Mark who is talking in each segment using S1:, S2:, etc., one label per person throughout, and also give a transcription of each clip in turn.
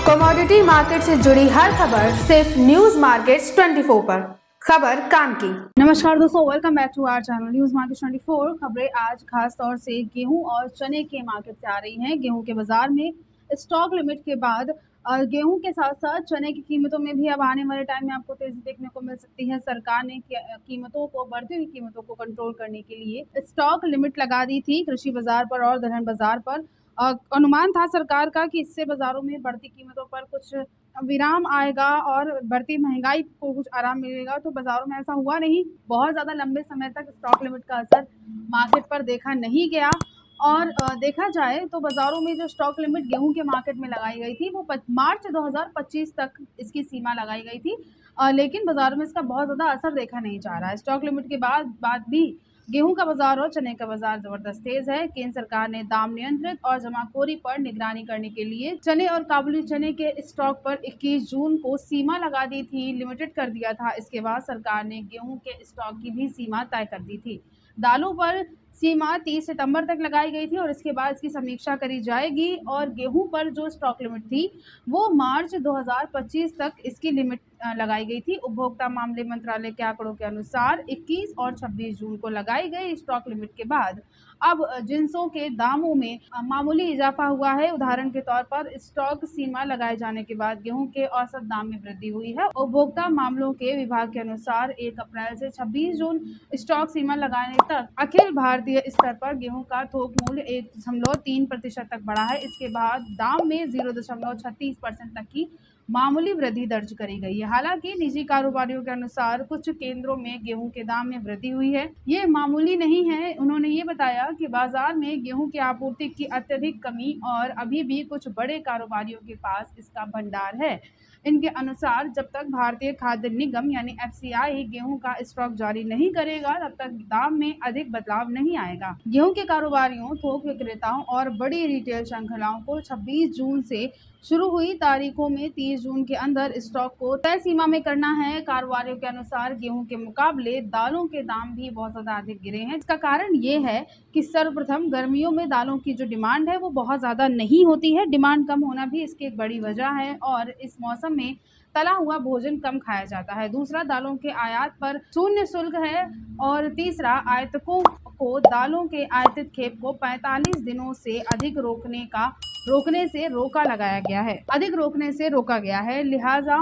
S1: Commodity market से जुड़ी हर खबर सिर्फ न्यूज मार्केट्स 24 पर। खबर काम की।
S2: नमस्कार दोस्तों, welcome back to our channel news market 24। खबरें आज खास तौर से गेहूं और चने के मार्केट से आ रही हैं। गेहूं के बाजार में स्टॉक लिमिट के बाद गेहूं के साथ साथ चने की कीमतों में भी अब आने वाले टाइम में आपको तेजी देखने को मिल सकती है। सरकार ने बढ़ती हुई कीमतों को कंट्रोल करने के लिए स्टॉक लिमिट लगा दी थी कृषि बाजार पर और दलहन बाजार पर। अनुमान था सरकार का कि इससे बाजारों में बढ़ती कीमतों पर कुछ विराम आएगा और बढ़ती महंगाई को कुछ आराम मिलेगा। तो बाजारों में ऐसा हुआ नहीं। बहुत ज़्यादा लंबे समय तक स्टॉक लिमिट का असर मार्केट पर देखा नहीं गया। और देखा जाए तो बाजारों में जो स्टॉक लिमिट गेहूं के मार्केट में लगाई गई थी वो मार्च 2025 तक इसकी सीमा लगाई गई थी। लेकिन बाजारों में इसका बहुत ज़्यादा असर देखा नहीं जा रहा है। स्टॉक लिमिट के बाद भी गेहूं का बाजार और चने का बाजार जबरदस्त तेज है। केंद्र सरकार ने दाम नियंत्रित और जमाखोरी पर निगरानी करने के लिए चने और काबुली चने के स्टॉक पर 21 जून को सीमा लगा दी थी, लिमिटेड कर दिया था। इसके बाद सरकार ने गेहूं के स्टॉक की भी सीमा तय कर दी थी। दालों पर सीमा 30 सितंबर तक लगाई गई थी और इसके बाद इसकी समीक्षा करी जाएगी। और गेहूं पर जो स्टॉक लिमिट थी वो मार्च 2025 तक इसकी लिमिट लगाई गई थी। उपभोक्ता मामले मंत्रालय के आंकड़ों के अनुसार 21 और 26 जून को लगाई गई स्टॉक लिमिट के बाद अब जिंसों के दामों में मामूली इजाफा हुआ है। उदाहरण के तौर पर स्टॉक सीमा लगाए जाने के बाद गेहूं के औसत दाम में वृद्धि हुई है। उपभोक्ता मामलों के विभाग के अनुसार 1 अप्रैल से 26 जून स्टॉक सीमा लगाने तक अखिल भारतीय स्तर पर गेहूं का थोक मूल्य 1.3% तक बढ़ा है। इसके बाद दाम में 0.36% तक की मामूली वृद्धि दर्ज करी गई है। हालांकि निजी कारोबारियों के अनुसार कुछ केंद्रों में गेहूं के दाम में वृद्धि हुई है, ये मामूली नहीं है। उन्होंने ये बताया कि बाजार में गेहूं की आपूर्ति की अत्यधिक कमी और अभी भी कुछ बड़े कारोबारियों के पास इसका भंडार है। इनके अनुसार जब तक भारतीय खाद्य निगम यानी FCI गेहूं का स्टॉक जारी नहीं करेगा तब तक दाम में अधिक बदलाव नहीं आएगा। गेहूं के कारोबारियों, थोक विक्रेताओं और बड़ी रिटेल श्रृंखलाओं को 26 जून से शुरू हुई तारीखों में 30 जून के अंदर स्टॉक को तय सीमा में करना है। कारोबारियों के अनुसार गेहूं के मुकाबले दालों के दाम भी बहुत ज्यादा अधिक गिरे हैं। इसका कारण ये है कि सर्वप्रथम गर्मियों में दालों की जो डिमांड है वो बहुत ज्यादा नहीं होती है। डिमांड कम होना भी इसकी एक बड़ी वजह है और इस मौसम में तला हुआ भोजन कम खाया जाता है। दूसरा, दालों के आयात पर शून्य शुल्क है। और तीसरा, आयातकों को दालों के आयातित खेप को 45 दिनों से अधिक रोकने से रोका गया है। लिहाजा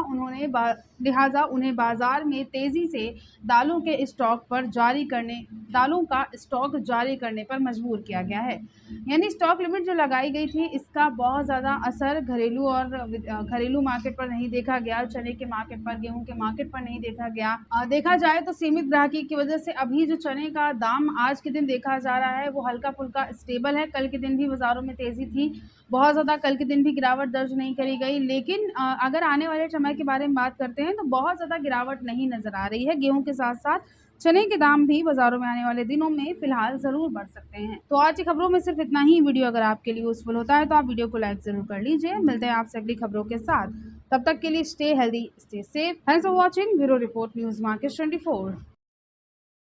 S2: उन्हें बाजार में तेजी से दालों का स्टॉक जारी करने पर मजबूर किया गया है। यानी स्टॉक लिमिट जो लगाई गई थी इसका बहुत ज़्यादा असर घरेलू मार्केट पर नहीं देखा गया, चने के मार्केट पर, गेहूं के मार्केट पर नहीं देखा गया। देखा जाए तो सीमित ग्राहकी की वजह से अभी जो चने का दाम आज के दिन देखा जा रहा है वो हल्का फुल्का स्टेबल है। कल के दिन भी बाजारों में तेजी थी, बहुत ज़्यादा कल के दिन भी गिरावट दर्ज नहीं करी गई। लेकिन अगर आने वाले समय के बारे में बात करते हैं तो बहुत ज़्यादा गिरावट नहीं नजर आ रही है। गेहूं के साथ साथ चने के दाम भी बाजारों में आने वाले दिनों में फिलहाल जरूर बढ़ सकते हैं। तो आज की खबरों में सिर्फ इतना ही। वीडियो अगर आपके लिए यूजफुल होता है तो आप वीडियो को लाइक जरूर कर लीजिए। मिलते हैं आपसे अगली खबरों के साथ, तब तक के लिए stay healthy, stay safe. Thanks for watching. Bureau report, news market 24।